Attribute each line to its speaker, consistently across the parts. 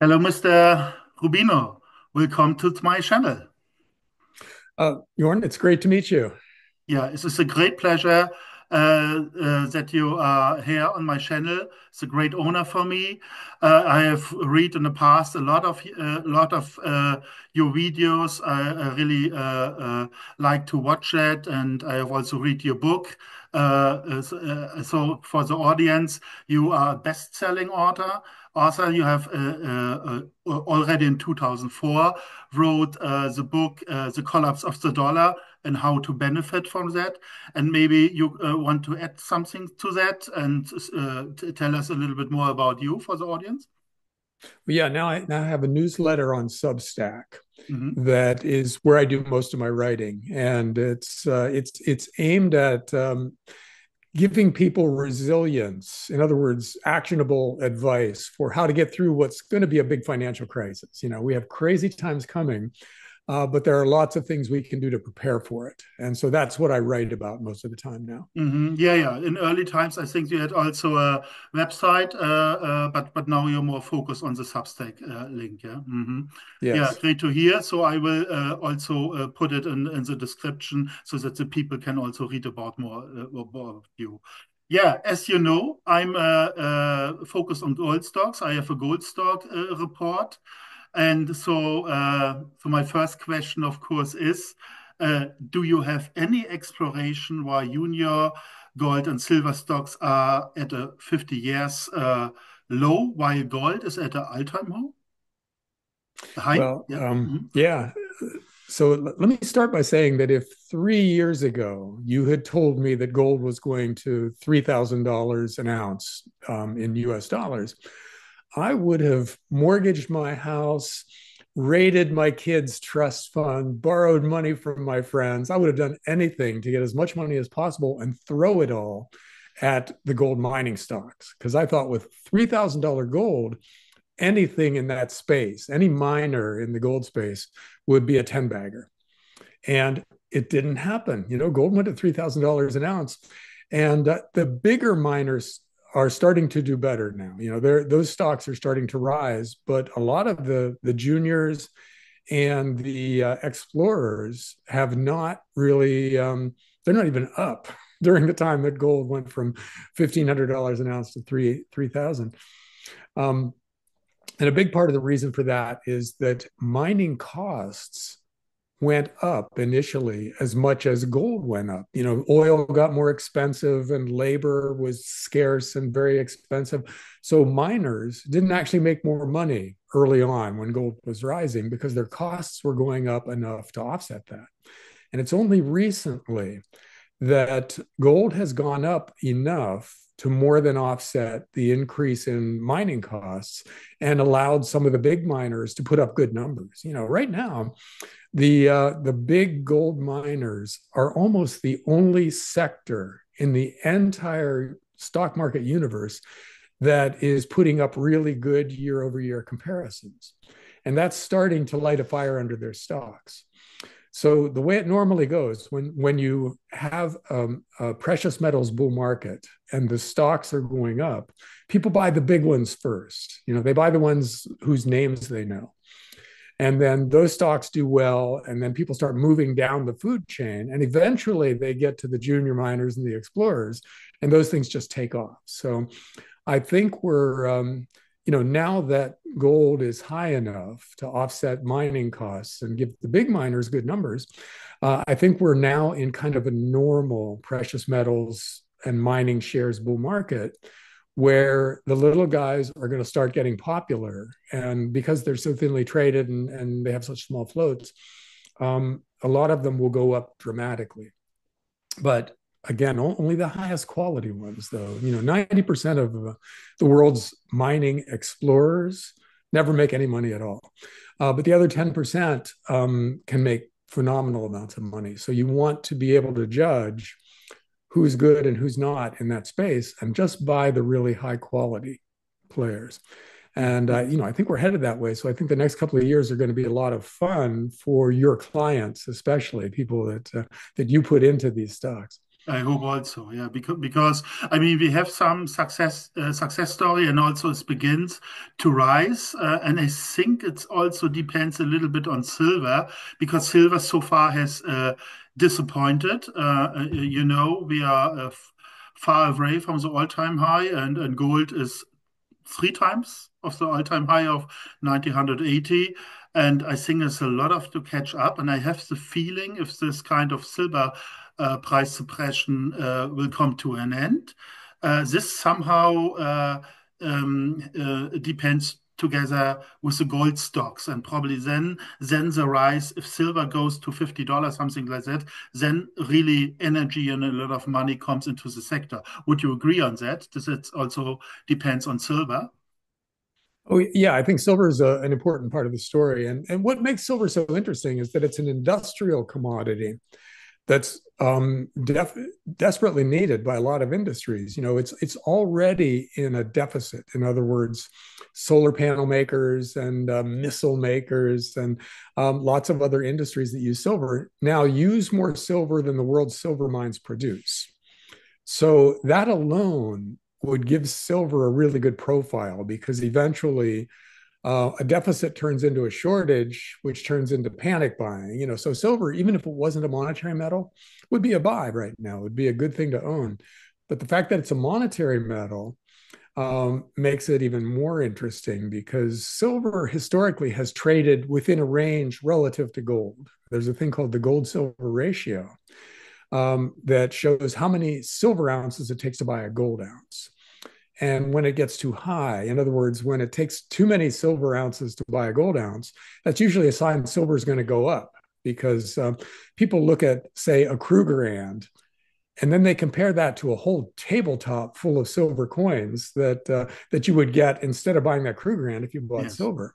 Speaker 1: Hello, Mr. Rubino. Welcome to my channel.
Speaker 2: Jorn, it's great to meet you.
Speaker 1: Yeah, it is a great pleasure that you are here on my channel. It's a great honor for me. I have read in the past a lot of your videos. I really like to watch it, and I have also read your book. So for the audience, you are a best-selling author. Author, you have already in 2004 wrote the book "The Collapse of the Dollar" and how to benefit from that. And maybe you want to add something to that and tell us a little bit more about you for the audience.
Speaker 2: Yeah, now I have a newsletter on Substack
Speaker 1: Hmm.
Speaker 2: that is where I do most of my writing, and it's aimed at giving people resilience. In other words, actionable advice for how to get through what's going to be a big financial crisis. We have crazy times coming, but there are lots of things we can do to prepare for it, and so that's what I write about most of the time now.
Speaker 1: Yeah, yeah. In early times, I think you had also a website, but now you're more focused on the Substack link. Yeah. Yeah,
Speaker 2: Yes.
Speaker 1: great to hear. So I will also put it in the description so that the people can also read about more of you. Yeah, as you know, I'm focused on gold stocks. I have a gold stock report. And so my first question, of course, is do you have any exploration why junior gold and silver stocks are at a 50 years low, while gold is at an all-time low? High?
Speaker 2: Well,
Speaker 1: Yeah. Mhm.
Speaker 2: yeah. So let me start by saying that if 3 years ago you had told me that gold was going to $3,000 an ounce in US dollars, I would have mortgaged my house, raided my kids' trust fund, borrowed money from my friends. I would have done anything to get as much money as possible and throw it all at the gold mining stocks. Because I thought with $3,000 gold, anything in that space, any miner in the gold space would be a 10 bagger. And it didn't happen. Gold went to $3,000 an ounce. And the bigger miners are starting to do better now. Those stocks are starting to rise, but a lot of the juniors and the explorers have not really, they're not even up during the time that gold went from $1,500 an ounce to 3,000. Um, and a big part of the reason for that is that mining costs went up initially as much as gold went up. Oil got more expensive and labor was scarce and very expensive. So miners didn't actually make more money early on when gold was rising because their costs were going up enough to offset that. And it's only recently that gold has gone up enough to more than offset the increase in mining costs and allowed some of the big miners to put up good numbers. Right now, the big gold miners are almost the only sector in the entire stock market universe that is putting up really good year over year comparisons. And that's starting to light a fire under their stocks. So the way it normally goes when you have a precious metals bull market and the stocks are going up, people buy the big ones first. They buy the ones whose names they know. And then those stocks do well, and then people start moving down the food chain, and eventually they get to the junior miners and the explorers, and those things just take off. So I think now that gold is high enough to offset mining costs and give the big miners good numbers, I think we're now in kind of a normal precious metals and mining shares bull market where the little guys are going to start getting popular. And because they're so thinly traded and they have such small floats, a lot of them will go up dramatically. But again, only the highest quality ones, though. 90% of the world's mining explorers never make any money at all. But the other 10% can make phenomenal amounts of money. So you want to be able to judge who's good and who's not in that space and just buy the really high quality players. And I think we're headed that way. So I think the next couple of years are going to be a lot of fun for your clients, especially people that you put into these stocks.
Speaker 1: I hope also, yeah, because I mean we have some success story, and also it begins to rise, and I think it also depends a little bit on silver, because silver so far has disappointed. We are far away from the all-time high, and gold is three times of the all-time high of 1980. And I think there's a lot of to catch up. And I have the feeling if this kind of silver price suppression will come to an end, this somehow depends together with the gold stocks, and probably then the rise, if silver goes to $50, something like that, then really energy and a lot of money comes into the sector. Would you agree on that? Does it also depends on silver?
Speaker 2: Oh, yeah, I think silver is an important part of the story. And what makes silver so interesting is that it's an industrial commodity that's desperately needed by a lot of industries. It's already in a deficit. In other words, solar panel makers and missile makers and lots of other industries that use silver now use more silver than the world's silver mines produce. So that alone would give silver a really good profile, because eventually a deficit turns into a shortage, which turns into panic buying. So silver, even if it wasn't a monetary metal, would be a buy right now. It would be a good thing to own. But the fact that it's a monetary metal makes it even more interesting, because silver historically has traded within a range relative to gold. There's a thing called the gold-silver ratio that shows how many silver ounces it takes to buy a gold ounce. And when it gets too high, in other words, when it takes too many silver ounces to buy a gold ounce, that's usually a sign silver is going to go up, because people look at, say, a Krugerrand, and then they compare that to a whole tabletop full of silver coins that you would get instead of buying that Krugerrand if you bought
Speaker 1: Yes.
Speaker 2: silver.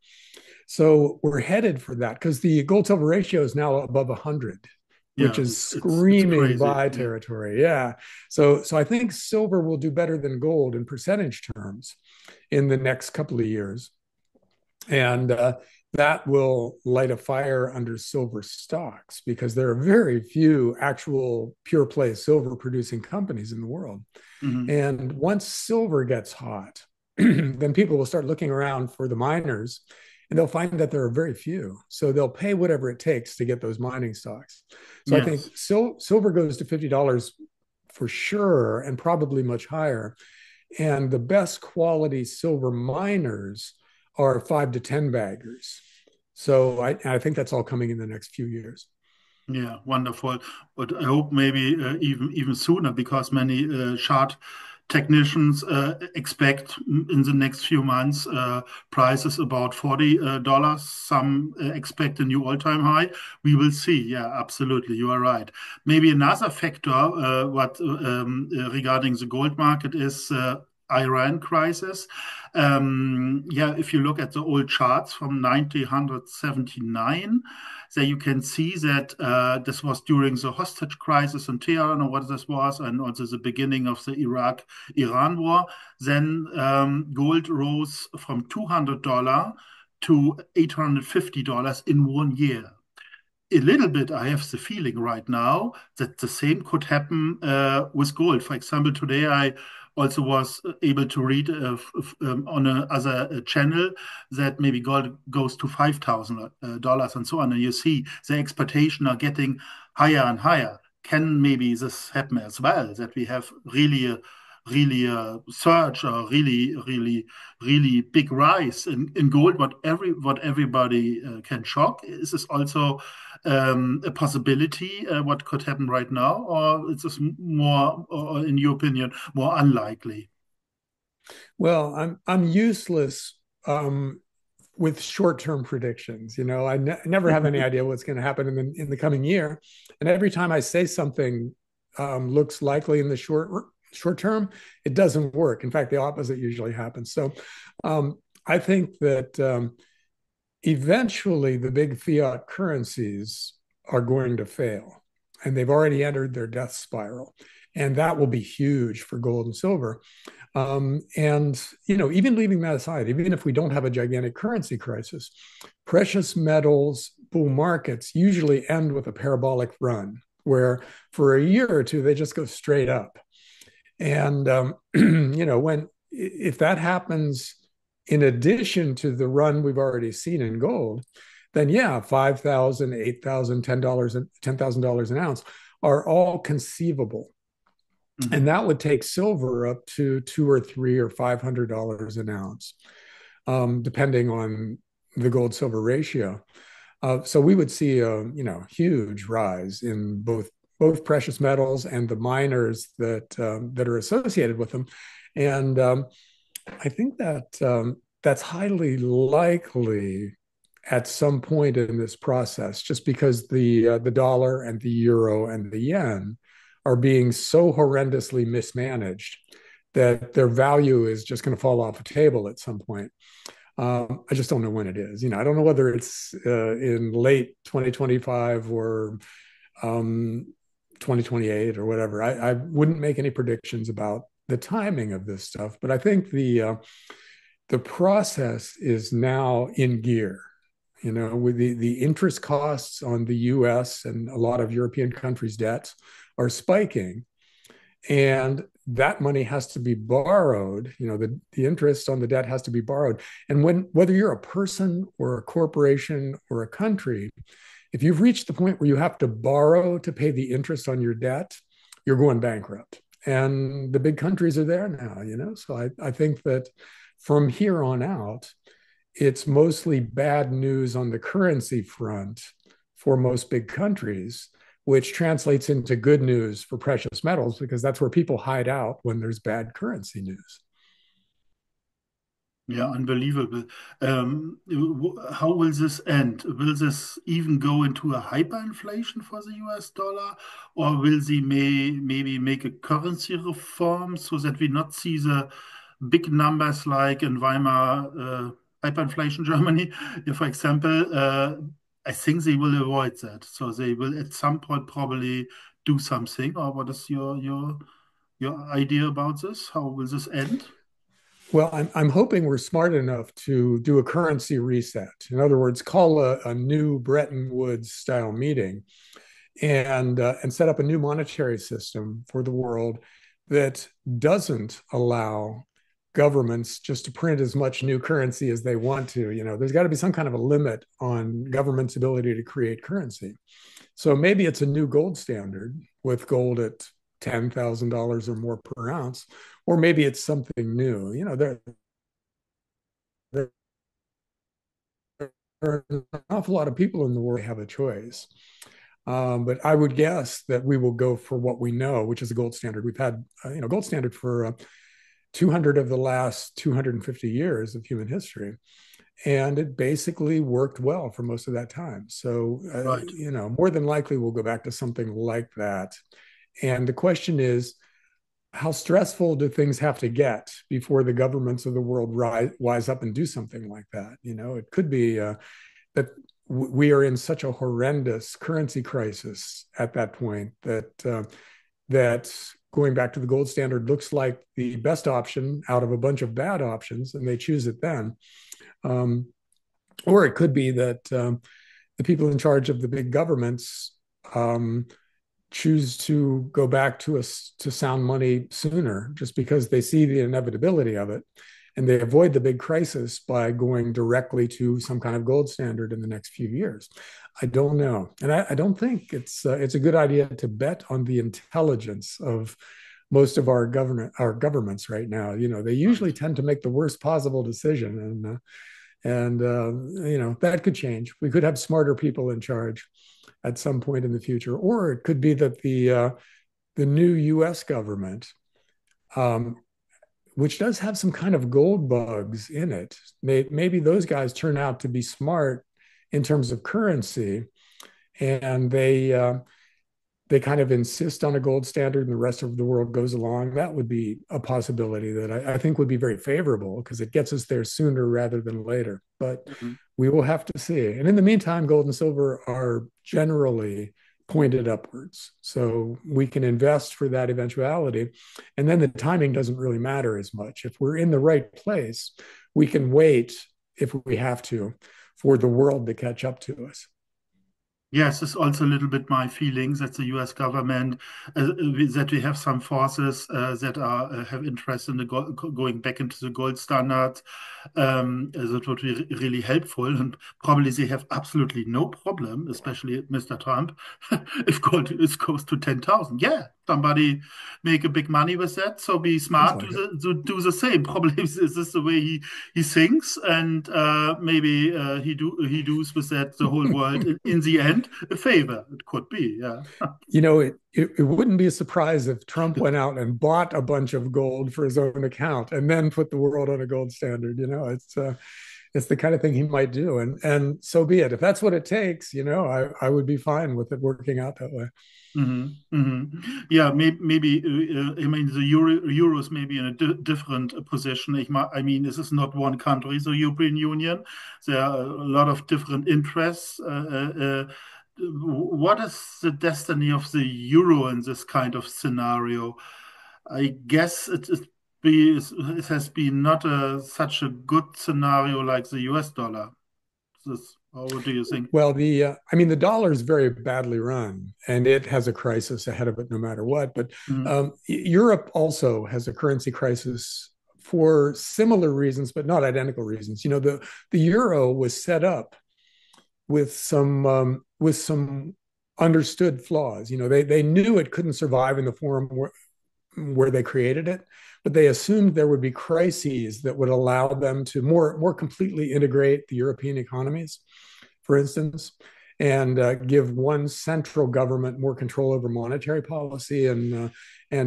Speaker 2: So we're headed for that, because the gold silver ratio is now above 100, which
Speaker 1: Yeah,
Speaker 2: is
Speaker 1: it's
Speaker 2: screaming
Speaker 1: crazy.
Speaker 2: buy
Speaker 1: Yeah.
Speaker 2: territory. Yeah. So I think silver will do better than gold in percentage terms in the next couple of years. And that will light a fire under silver stocks, because there are very few actual pure play silver producing companies in the world.
Speaker 1: Mhm.
Speaker 2: And once silver gets hot, then people will start looking around for the miners, and they'll find that there are very few. So they'll pay whatever it takes to get those mining stocks. So I think
Speaker 1: Yes.
Speaker 2: silver goes to $50 for sure, and probably much higher. And the best quality silver miners are 5 to 10 baggers. So I think that's all coming in the next few years.
Speaker 1: Yeah, wonderful. But I hope maybe even sooner, because many chart technicians expect in the next few months prices about $40. Some expect a new all-time high. We will see. Yeah, absolutely. You are right. Maybe another factor what regarding the gold market is Iran crisis. Yeah, if you look at the old charts from 1979, there you can see that this was during the hostage crisis in Tehran, or what this was, and also the beginning of the Iraq-Iran war. Then gold rose from $200 to $850 in 1 year. A little bit, I have the feeling right now that the same could happen with gold. For example, today I also was able to read on another channel that maybe gold goes to $5,000 and so on. And you see the expectation are getting higher and higher. Can maybe this happen as well, that we have really a surge, or really big rise in gold, what everybody can shock? Is this also a possibility what could happen right now, or is this more, or in your opinion, more unlikely?
Speaker 2: Well, I'm useless with short-term predictions. I never have any idea what's going to happen in the coming year, and every time I say something looks likely in the short term, it doesn't work. In fact, the opposite usually happens. So I think that eventually the big fiat currencies are going to fail, and they've already entered their death spiral. And that will be huge for gold and silver. And even leaving that aside, even if we don't have a gigantic currency crisis, precious metals bull markets usually end with a parabolic run, where for a year or two, they just go straight up. And, when if that happens in addition to the run we've already seen in gold, then yeah, 5,000, 8,000, $10,000 an ounce are all conceivable. And
Speaker 1: Mhm.
Speaker 2: that would take silver up to two or three or $500 an ounce, depending on the gold silver ratio. So we would see a huge rise in both precious metals and the miners that are associated with them, and I think that that's highly likely at some point in this process, just because the dollar and the euro and the yen are being so horrendously mismanaged that their value is just going to fall off the table at some point. I just don't know when it is. I don't know whether it's in late 2025 or 2028 or whatever. I wouldn't make any predictions about the timing of this stuff, but I think the process is now in gear. With the interest costs on the U.S. and a lot of European countries' debts are spiking, and that money has to be borrowed. The interest on the debt has to be borrowed, and whether you're a person or a corporation or a country, if you've reached the point where you have to borrow to pay the interest on your debt, you're going bankrupt. And the big countries are there now. So I think that from here on out, it's mostly bad news on the currency front for most big countries, which translates into good news for precious metals, because that's where people hide out when there's bad currency news.
Speaker 1: Yeah, unbelievable. How will this end? Will this even go into a hyperinflation for the US dollar, or will they maybe make a currency reform so that we not see the big numbers like in Weimar hyperinflation Germany, for example? I think they will avoid that. So they will at some point probably do something. Or what is your idea about this? How will this end?
Speaker 2: Well, I'm hoping we're smart enough to do a currency reset. In other words, call a new Bretton Woods style meeting and set up a new monetary system for the world that doesn't allow governments just to print as much new currency as they want to. There's got to be some kind of a limit on government's ability to create currency. So maybe it's a new gold standard with gold at $10,000 or more per ounce, or maybe it's something new. There are an awful lot of people in the world who have a choice. But I would guess that we will go for what we know, which is a gold standard. We've had, gold standard for 200 of the last 250 years of human history. And it basically worked well for most of that time. So,
Speaker 1: Right.
Speaker 2: more than likely we'll go back to something like that. And the question is, how stressful do things have to get before the governments of the world wise up and do something like that? It could be that we are in such a horrendous currency crisis at that point that going back to the gold standard looks like the best option out of a bunch of bad options, and they choose it then. Or it could be that the people in charge of the big governments choose to go back to sound money sooner, just because they see the inevitability of it, and they avoid the big crisis by going directly to some kind of gold standard in the next few years. I don't know, and I don't think it's a good idea to bet on the intelligence of most of our governments right now. They usually
Speaker 1: Right.
Speaker 2: tend to make the worst possible decision, and that could change. We could have smarter people in charge at some point in the future, or it could be that the new U.S. government, um, which does have some kind of gold bugs in it, maybe those guys turn out to be smart in terms of currency, and they kind of insist on a gold standard and the rest of the world goes along. That would be a possibility that I think would be very favorable, because it gets us there sooner rather than later. But
Speaker 1: Mhm.
Speaker 2: we will have to see. And in the meantime, gold and silver are generally pointed upwards. So we can invest for that eventuality. And then the timing doesn't really matter as much. If we're in the right place, we can wait, if we have to, for the world to catch up to us.
Speaker 1: Yes, it's also a little bit my feelings that the U.S. government that we have some forces that are have interest in the going back into the gold standard. That would be really helpful, and probably they have absolutely no problem, especially Mr. Trump, if gold is goes to 10,000. Yeah, somebody make a big money with that. So be
Speaker 2: Sounds
Speaker 1: smart,
Speaker 2: like it.
Speaker 1: do the same. Probably this is the way he thinks, and maybe he does with that the whole world in the end a favor. It could be, yeah.
Speaker 2: It wouldn't be a surprise if Trump went out and bought a bunch of gold for his own account and then put the world on a gold standard. It's the kind of thing he might do, and so be it. If that's what it takes, I would be fine with it working out that way.
Speaker 1: Yeah, maybe I mean the euros maybe in a different position. I mean, this is not one country, the European Union. There are a lot of different interests. What is the destiny of the euro in this kind of scenario? I guess it has been not such a good scenario like the US dollar. What do you think?
Speaker 2: Well, the dollar is very badly run, and it has a crisis ahead of it no matter what. But
Speaker 1: Mm,
Speaker 2: Europe also has a currency crisis for similar reasons, but not identical reasons. The euro was set up with some understood flaws. They knew it couldn't survive in the form where they created it, but they assumed there would be crises that would allow them to more completely integrate the European economies, for instance, and give one central government more control over monetary policy and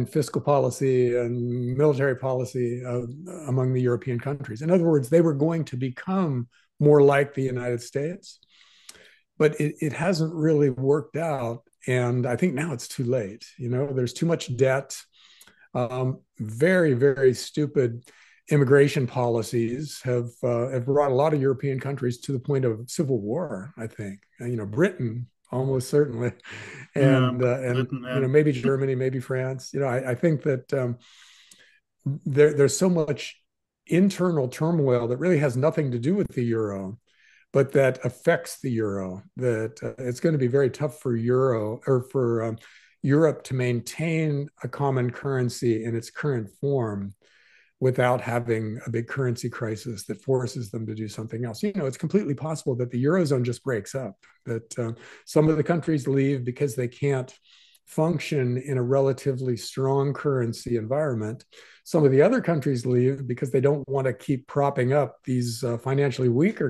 Speaker 2: fiscal policy and military policy among the European countries. In other words, they were going to become more like the United States, but it hasn't really worked out. And I think now it's too late. There's too much debt, very, very stupid immigration policies have brought a lot of European countries to the point of civil war. I think Britain almost certainly,
Speaker 1: yeah,
Speaker 2: and
Speaker 1: Britain, yeah.
Speaker 2: maybe Germany, maybe France. I think that there's so much internal turmoil that really has nothing to do with the euro, but that affects the euro. That it's going to be very tough for Europe to maintain a common currency in its current form without having a big currency crisis that forces them to do something else. It's completely possible that the Eurozone just breaks up, that some of the countries leave because they can't function in a relatively strong currency environment. Some of the other countries leave because they don't want to keep propping up these financially weaker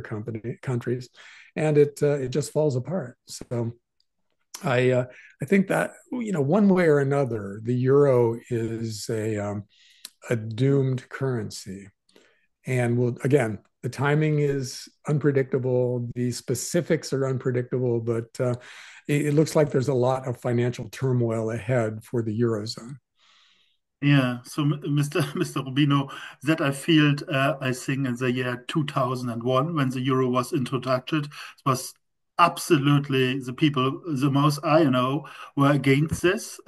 Speaker 2: countries, and it just falls apart. So I think that one way or another, the euro is a doomed currency. And again, the timing is unpredictable. The specifics are unpredictable, but it looks like there's a lot of financial turmoil ahead for the Eurozone.
Speaker 1: Yeah, so Mr. Rubino, that I feel, I think in the year 2001 when the euro was introduced, it was absolutely the people, the most I know, were against this.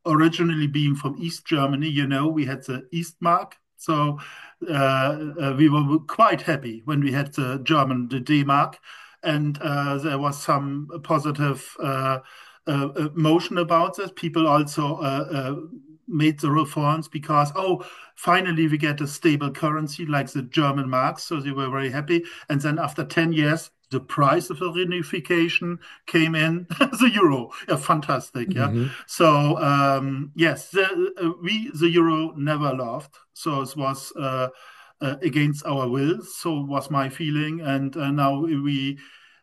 Speaker 1: Originally being from East Germany, we had the East Mark, so we were quite happy when we had the D-Mark, and there was some positive motion about this. People also made the reforms because, oh, finally we get a stable currency like the German marks. So they were very happy. And then after 10 years, the price of the reunification came in, the euro. Yeah, fantastic. Yeah.
Speaker 2: Mm-hmm.
Speaker 1: So, yes, the euro never loved. So it was against our will. So was my feeling. And now we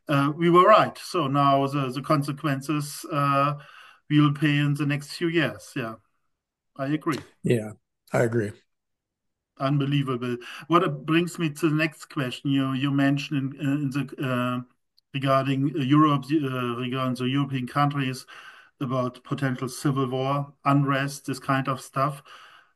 Speaker 1: were right. So now the consequences we will pay in the next few years. Yeah. I agree.
Speaker 2: Yeah, I agree.
Speaker 1: Unbelievable. What brings me to the next question. You mentioned in the regarding Europe, regarding the European countries about potential civil war, unrest, this kind of stuff.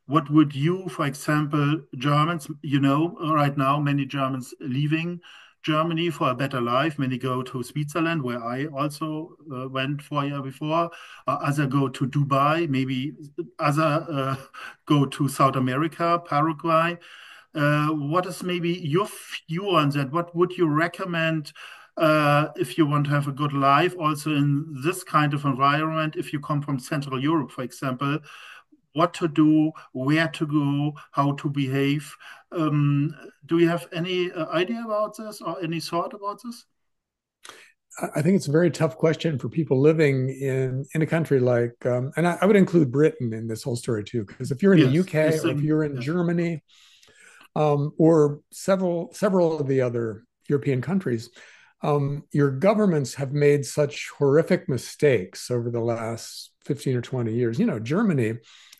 Speaker 1: What would you, for example, Germans, right now many Germans leaving Germany for a better life. Many go to Switzerland, where I also went for a year before. Other go to Dubai, maybe other go to South America, Paraguay. What is maybe your view on that? What would you recommend? if you want to have a good life, also in this kind of environment, if you come from Central Europe, for example, what to do, where to go, how to behave. Do you have any idea about this or any thought about this?
Speaker 2: I think it's a very tough question for people living in a country like, and I would include Britain in this whole story too, because if you're in the
Speaker 1: Yes,
Speaker 2: UK
Speaker 1: it's
Speaker 2: or if you're in
Speaker 1: yeah.
Speaker 2: Germany, or several of the other European countries, your governments have made such horrific mistakes over the last 15 or 20 years. You know, Germany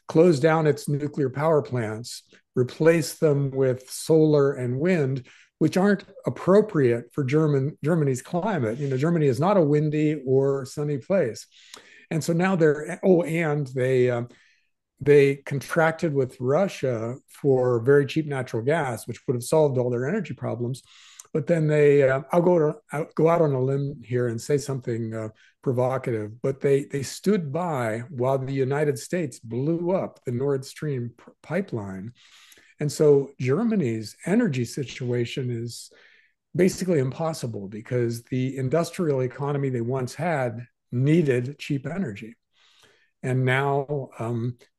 Speaker 2: closed down its nuclear power plants, replaced them with solar and wind, which aren't appropriate for Germany's climate. You know, Germany is not a windy or sunny place. And so now and they contracted with Russia for very cheap natural gas, which would have solved all their energy problems. But then I'll go out on a limb here and say something provocative. But they stood by while the United States blew up the Nord Stream pipeline, and so Germany's energy situation is basically impossible because the industrial economy they once had needed cheap energy, and now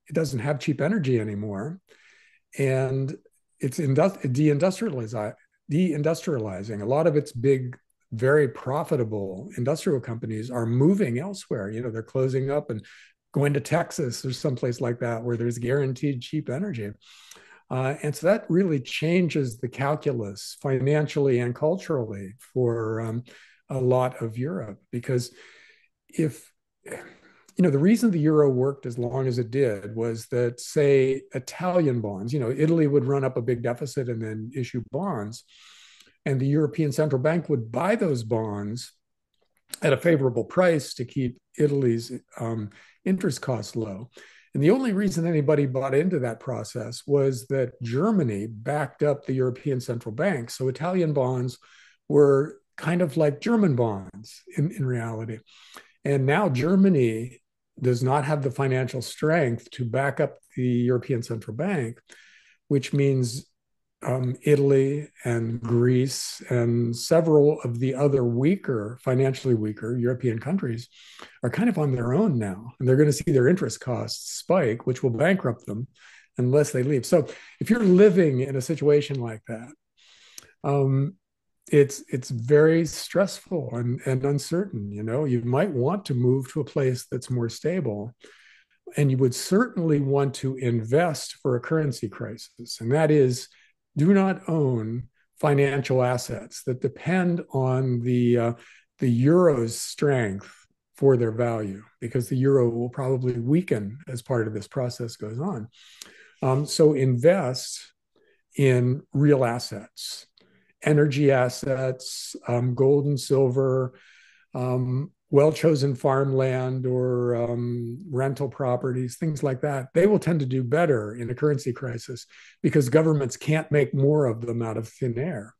Speaker 2: it doesn't have cheap energy anymore, and it's deindustrializing. A lot of its big, very profitable industrial companies are moving elsewhere. You know, they're closing up and going to Texas or someplace like that where there's guaranteed cheap energy. And so that really changes the calculus financially and culturally for a lot of Europe. Because if you know, the reason the euro worked as long as it did was that, say, Italian bonds, you know, Italy would run up a big deficit and then issue bonds, and the European Central Bank would buy those bonds at a favorable price to keep Italy's interest costs low. And the only reason anybody bought into that process was that Germany backed up the European Central Bank. So Italian bonds were kind of like German bonds in reality. And now Germany does not have the financial strength to back up the European Central Bank, which means Italy and Greece and several of the other financially weaker European countries are kind of on their own now. And they're going to see their interest costs spike, which will bankrupt them unless they leave. So if you're living in a situation like that, it's very stressful and uncertain. You know, you might want to move to a place that's more stable, and you would certainly want to invest for a currency crisis. And that is, do not own financial assets that depend on the euro's strength for their value, because the euro will probably weaken as part of this process goes on. So invest in real assets, energy assets, gold and silver, well-chosen farmland or rental properties, things like that. They will tend to do better in a currency crisis because governments can't make more of them out of thin air.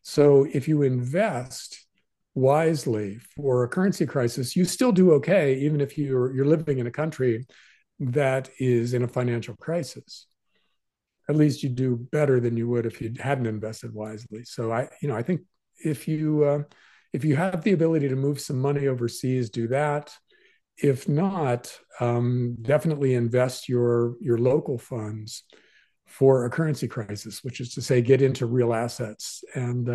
Speaker 2: So if you invest wisely for a currency crisis, you still do okay, even if you're living in a country that is in a financial crisis. At least you do better than you would if you hadn't invested wisely. So I think if you have the ability to move some money overseas, do that. If not, definitely invest your local funds for a currency crisis, which is to say, get into real assets. And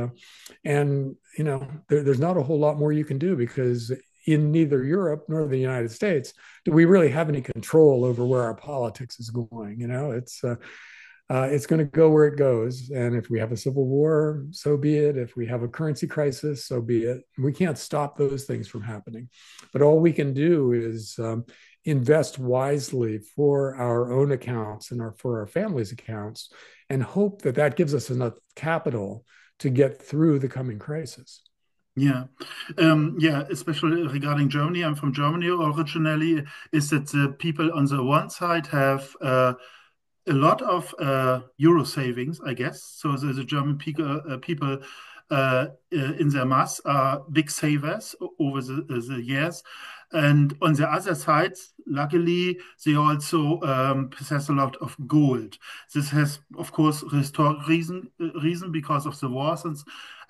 Speaker 2: you know, there's not a whole lot more you can do because in neither Europe nor the United States do we really have any control over where our politics is going. You know, it's going to go where it goes. And if we have a civil war, so be it. If we have a currency crisis, so be it. We can't stop those things from happening. But all we can do is invest wisely for our own accounts and for our family's accounts and hope that that gives us enough capital to get through the coming crisis.
Speaker 1: Yeah, yeah, especially regarding Germany. I'm from Germany originally. Is that the people on the one side have a lot of euro savings, I guess. So the German people in their mass are big savers over the years. And on the other side, luckily, they also possess a lot of gold. This has, of course, historic reason because of the wars. And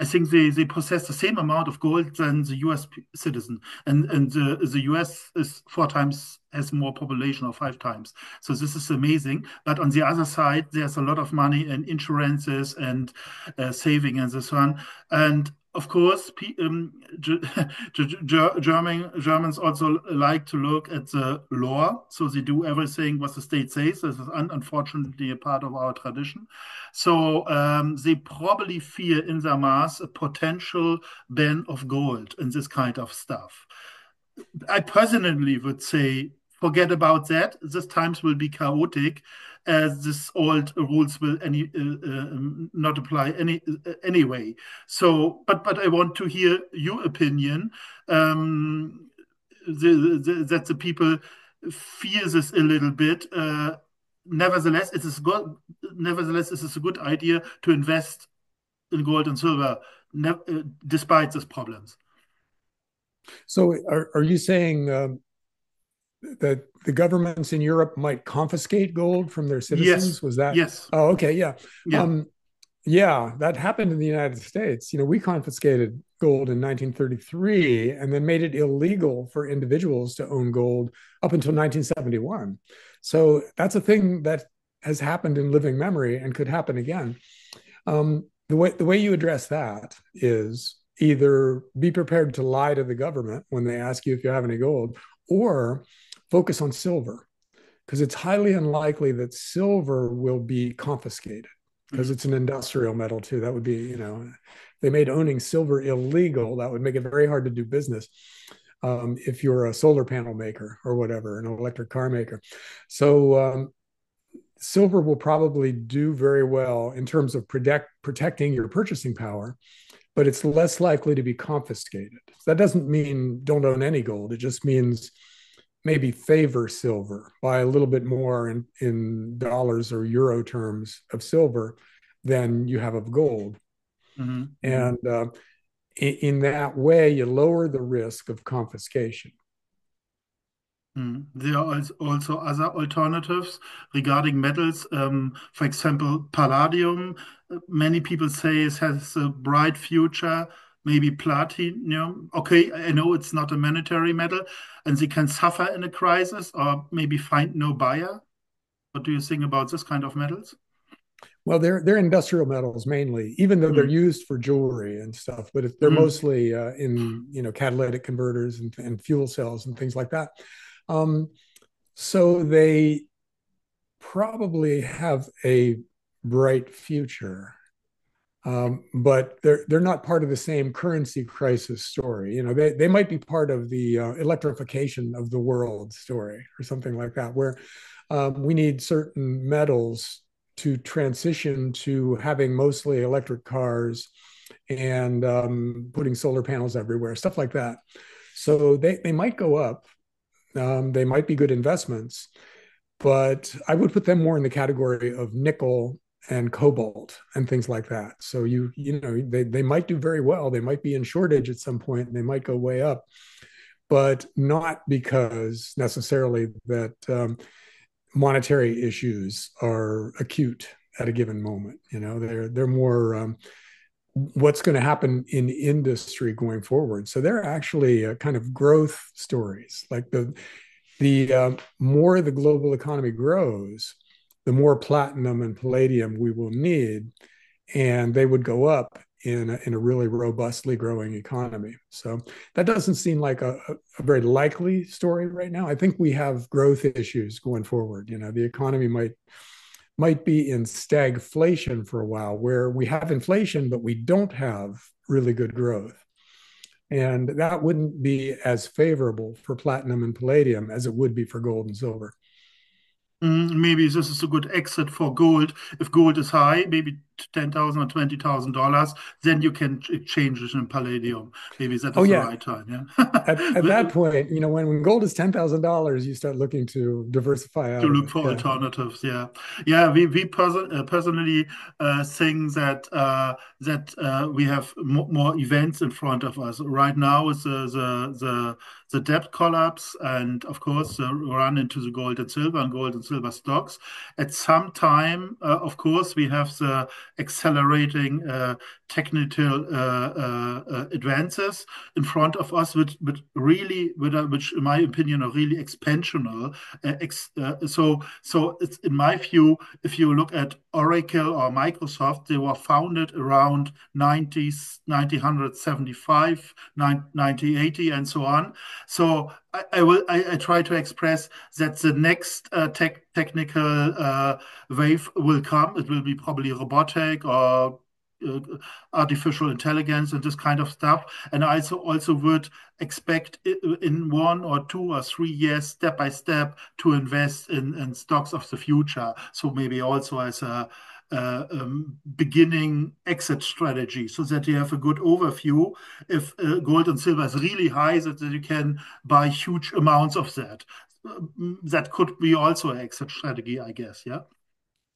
Speaker 1: I think they possess the same amount of gold than the U.S. citizen. And the U.S. is 4 times has more population or 5 times. So this is amazing. But on the other side, there's a lot of money in insurances and saving and so on. And of course, Germans also like to look at the law, so they do everything what the state says. This is unfortunately a part of our tradition. So they probably fear in their mass a potential ban of gold and this kind of stuff. I personally would say forget about that. These times will be chaotic, as this old rules will not apply anyway. So, but I want to hear your opinion. Um, that the people fear this a little bit. Nevertheless, it is good. Nevertheless, it is a good idea to invest in gold and silver, despite these problems.
Speaker 2: So are you saying that the governments in Europe might confiscate gold from their
Speaker 1: Yes,
Speaker 2: citizens? Was that?
Speaker 1: yes,
Speaker 2: Oh, okay, yeah.
Speaker 1: yeah.
Speaker 2: Um, yeah, that happened in the United States. We confiscated gold in 1933 and then made it illegal for individuals to own gold up until 1971. So that's a thing that has happened in living memory and could happen again. The way you address that is either be prepared to lie to the government when they ask you if you have any gold, or focus on silver, because it's highly unlikely that silver will be confiscated because
Speaker 1: Mhm.
Speaker 2: it's an industrial metal too. That would be, if they made owning silver illegal, that would make it very hard to do business. If you're a solar panel maker or whatever, an electric car maker. So silver will probably do very well in terms of protecting your purchasing power, but it's less likely to be confiscated. That doesn't mean don't own any gold. It just means maybe favor silver, buy a little bit more in dollars or euro terms of silver than you have of gold.
Speaker 1: Mhm. Mhm.
Speaker 2: And in that way, you lower the risk of confiscation.
Speaker 1: Mm. There are also other alternatives regarding metals. For example, palladium. Many people say it has a bright future. Maybe platinum. Okay, I know it's not a monetary metal, and they can suffer in a crisis or maybe find no buyer. What do you think about this kind of metals?
Speaker 2: Well, they're industrial metals mainly, even though they're
Speaker 1: Mm.
Speaker 2: used for jewelry and stuff. But they're
Speaker 1: Mm.
Speaker 2: mostly in catalytic converters and fuel cells and things like that. Um, so they probably have a bright future, but they're not part of the same currency crisis story. They might be part of the electrification of the world story or something like that, where we need certain metals to transition to having mostly electric cars and putting solar panels everywhere, stuff like that. So they might go up. They might be good investments, but I would put them more in the category of nickel and cobalt and things like that. So they might do very well. They might be in shortage at some point and they might go way up, but not because necessarily that monetary issues are acute at a given moment. They're more what's going to happen in industry going forward. So they're actually kind of growth stories. Like the more the global economy grows, the more platinum and palladium we will need, and they would go up in a really robustly growing economy. So that doesn't seem like a very likely story right now. I think we have growth issues going forward. The economy might be in stagflation for a while, where we have inflation, but we don't have really good growth. And that wouldn't be as favorable for platinum and palladium as it would be for gold and silver.
Speaker 1: Maybe this is a good exit for gold. If gold is high, maybe 10,000 or $20,000, then you can change it in palladium. Maybe that
Speaker 2: Oh
Speaker 1: is the
Speaker 2: yeah.
Speaker 1: right time. Yeah.
Speaker 2: At that point, when gold is $10,000, you start looking to diversify
Speaker 1: To
Speaker 2: out of
Speaker 1: look
Speaker 2: it.
Speaker 1: for
Speaker 2: Yeah.
Speaker 1: alternatives. Yeah. We personally think that we have more events in front of us right now. Is the debt collapse, and of course the run into the gold and silver stocks. At some time, of course, we have the accelerating technical advances in front of us, which in my opinion are really expansional. So it's in my view, if you look at Oracle or Microsoft, they were founded around 1975, 1980, and so on. So I try to express that the next technical wave will come. It will be probably robotic or uh, artificial intelligence and this kind of stuff. And I also would expect in 1 or 2 or 3 years, step by step, to invest in stocks of the future. So maybe also as a beginning exit strategy, so that you have a good overview. If gold and silver is really high, that you can buy huge amounts of that. That could be also an exit strategy, I guess. Yeah.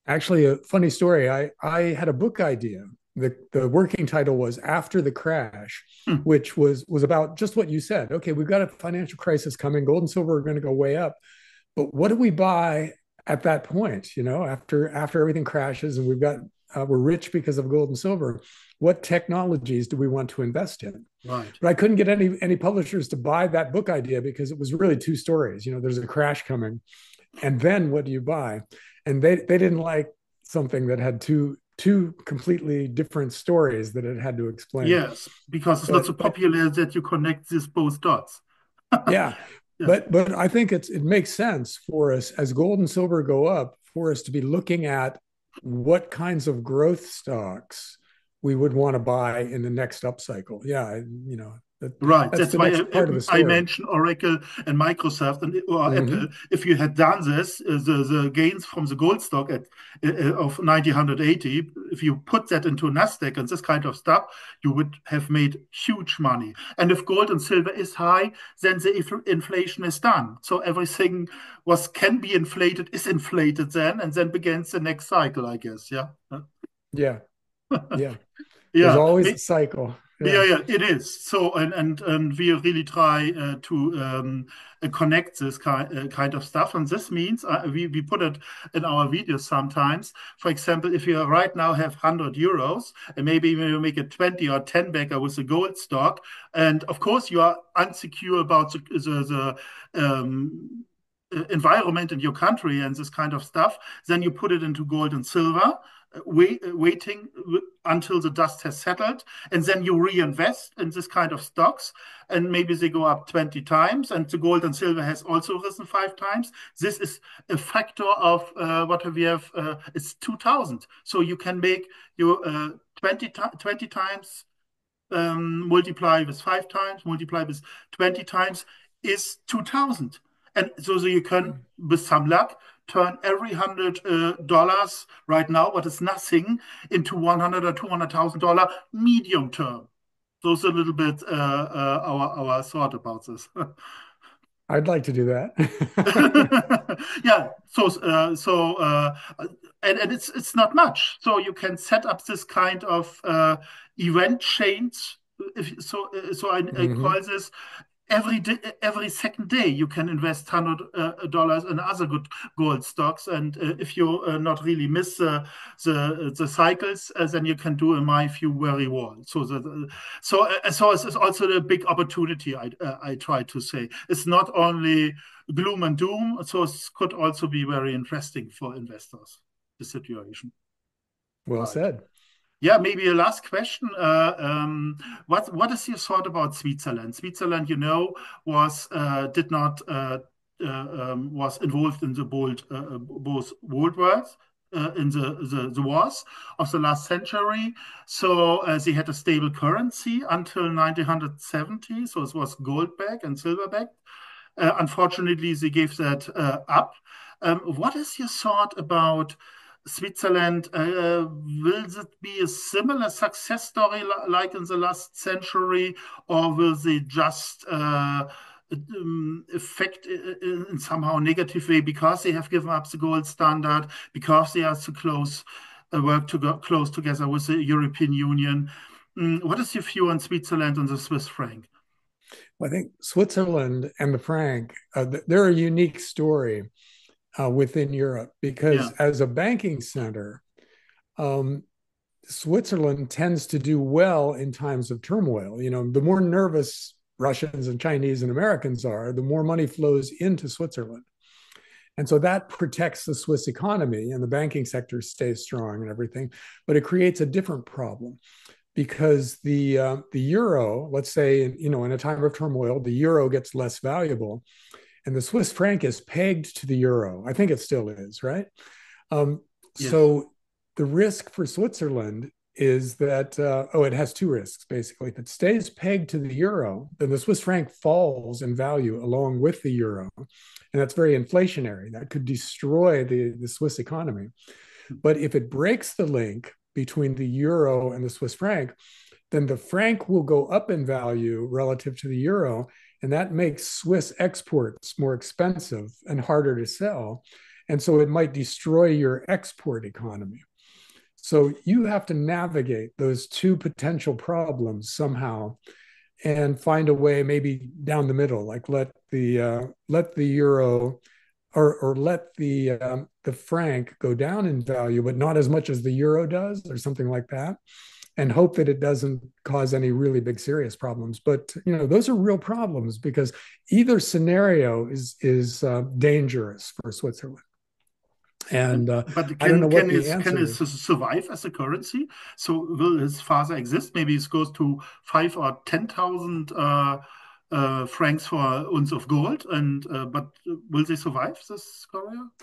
Speaker 2: Actually, a funny story. I had a book idea. The working title was After the Crash,
Speaker 1: Hmm.
Speaker 2: which was about just what you said. Okay, we've got a financial crisis coming. Gold and silver are going to go way up. But what do we buy at that point? After everything crashes and we're rich because of gold and silver. What technologies do we want to invest in?
Speaker 1: Right.
Speaker 2: But I couldn't get any publishers to buy that book idea because it was really two stories. There's a crash coming, and then what do you buy? And they didn't like something that had two completely different stories that it had to explain.
Speaker 1: Yes, because it's not so
Speaker 2: But
Speaker 1: popular that you connect these both dots.
Speaker 2: yeah,
Speaker 1: Yeah.
Speaker 2: but I think it makes sense for us as gold and silver go up for us to be looking at what kinds of growth stocks we would want to buy in the next upcycle. Yeah,
Speaker 1: Right.
Speaker 2: that's
Speaker 1: That's
Speaker 2: the
Speaker 1: why
Speaker 2: next part of the
Speaker 1: I
Speaker 2: story.
Speaker 1: mentioned Oracle and Microsoft or Apple.
Speaker 2: Mm-hmm.
Speaker 1: If you had done this, the gains from the gold stock of 1980, if you put that into Nasdaq and this kind of stuff, you would have made huge money. And if gold and silver is high, then the inflation is done. So everything was can be inflated is inflated then, and then begins the next cycle, I guess. Yeah.
Speaker 2: Yeah, yeah. There's
Speaker 1: Yeah.
Speaker 2: always a cycle.
Speaker 1: Yeah,
Speaker 2: Yeah.
Speaker 1: yeah, it is. So, and we really try to connect this kind of stuff. And this means we put it in our videos sometimes. For example, if you right now have 100 euros, and maybe you make a 20 or 10 bagger with a gold stock, and of course you are unsecure about environment in your country and this kind of stuff, then you put it into gold and silver, waiting until the dust has settled, and then you reinvest in this kind of stocks, and maybe they go up 20 times, and the gold and silver has also risen 5 times. This is a factor of what we have, it's 2000. So you can make your 20 times multiply with 5 times, multiply with 20 times is 2000. And so you can, with some luck, turn every $100 right now, what is nothing, into 100 or $200,000 medium term. So it's a little bit our thought about this.
Speaker 2: I'd like to do that.
Speaker 1: Yeah. And it's not much. So you can set up this kind of event chains. I call
Speaker 2: Mm-hmm.
Speaker 1: this every day, every second day you can invest $100 in other good gold stocks, and if you not really miss the cycles, then you can do, in my view, very well. So it's also a big opportunity. I try to say it's not only gloom and doom, so it could also be very interesting for investors. The situation,
Speaker 2: Well
Speaker 1: right?
Speaker 2: said.
Speaker 1: Yeah, maybe a last question. What is your thought about Switzerland? Switzerland, was did not was involved in the both world wars. In the wars of the last century. So they had a stable currency until 1970. So it was gold backed and silver backed. Unfortunately, they gave that up. What is your thought about Switzerland? Will it be a similar success story like in the last century, or will they just affect in somehow negative way because they have given up the gold standard, because they are so close, work to go close together with the European Union? What is your view on Switzerland and the Swiss franc?
Speaker 2: Well, I think Switzerland and the franc, they're a unique story within Europe because
Speaker 1: Yeah,
Speaker 2: as a banking center, um, Switzerland tends to do well in times of turmoil. You know, the more nervous Russians and Chinese and Americans are, the more money flows into Switzerland. And so that protects the Swiss economy and the banking sector stays strong and everything. But it creates a different problem because the euro, let's say, in a time of turmoil, the euro gets less valuable, and the Swiss franc is pegged to the euro. I think it still is, right? Um,
Speaker 1: yes.
Speaker 2: so the risk for Switzerland is that it has two risks basically. If it stays pegged to the euro, then the Swiss franc falls in value along with the euro, and that's very inflationary. That could destroy the Swiss economy. But if it breaks the link between the euro and the Swiss franc, then the franc will go up in value relative to the euro, and that makes Swiss exports more expensive and harder to sell. And so it might destroy your export economy. So you have to navigate those two potential problems somehow and find a way maybe down the middle, like let the euro or let the franc go down in value, but not as much as the euro does, or something like that, and hope that it doesn't cause any really big serious problems. But those are real problems because either scenario is dangerous for Switzerland. And
Speaker 1: But
Speaker 2: I don't know what
Speaker 1: can
Speaker 2: the
Speaker 1: it
Speaker 2: answer is.
Speaker 1: survive as a currency? So will his father exist? Maybe it goes to 5 or 10,000 francs for ounce of gold, and but will they survive this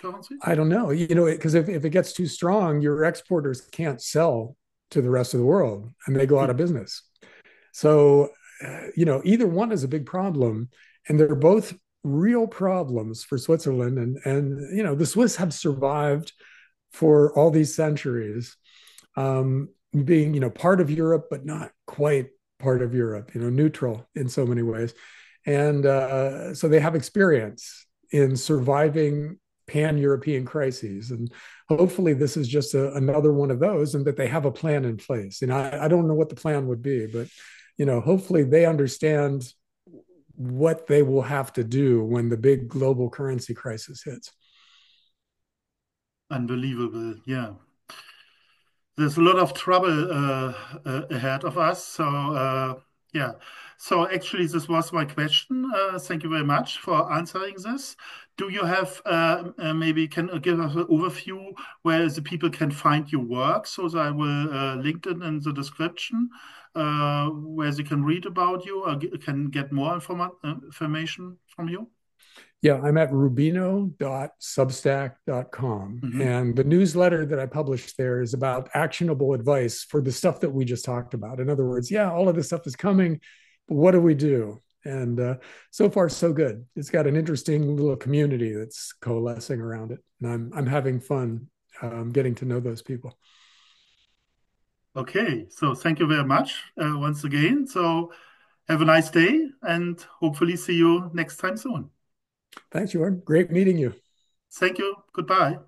Speaker 1: currency?
Speaker 2: I don't know, because if it gets too strong, your exporters can't sell to the rest of the world and they go out of
Speaker 1: Hmm.
Speaker 2: business. So, either one is a big problem, and they're both real problems for Switzerland. And the Swiss have survived for all these centuries, being part of Europe, but not quite part of Europe. Neutral in so many ways, and so they have experience in surviving pan-European crises. And hopefully this is just another one of those, and that they have a plan in place. I don't know what the plan would be, but hopefully they understand what they will have to do when the big global currency crisis hits.
Speaker 1: Unbelievable. Yeah. There's a lot of trouble ahead of us. So, yeah. So, actually, this was my question. Thank you very much for answering this. Do you have maybe can give us an overview where the people can find your work? So, that I will link it in the description where they can read about you or can get more information from you.
Speaker 2: Yeah, I'm at rubino.substack.com.
Speaker 1: Hmm.
Speaker 2: And the newsletter that I publish there is about actionable advice for the stuff that we just talked about. In other words, yeah, all of this stuff is coming, but what do we do? And so far, so good. It's got an interesting little community that's coalescing around it. And I'm having fun getting to know those people.
Speaker 1: Okay, so thank you very much once again. So have a nice day and hopefully see you next time soon.
Speaker 2: Thanks, Jordan. Great meeting you.
Speaker 1: Thank you. Goodbye.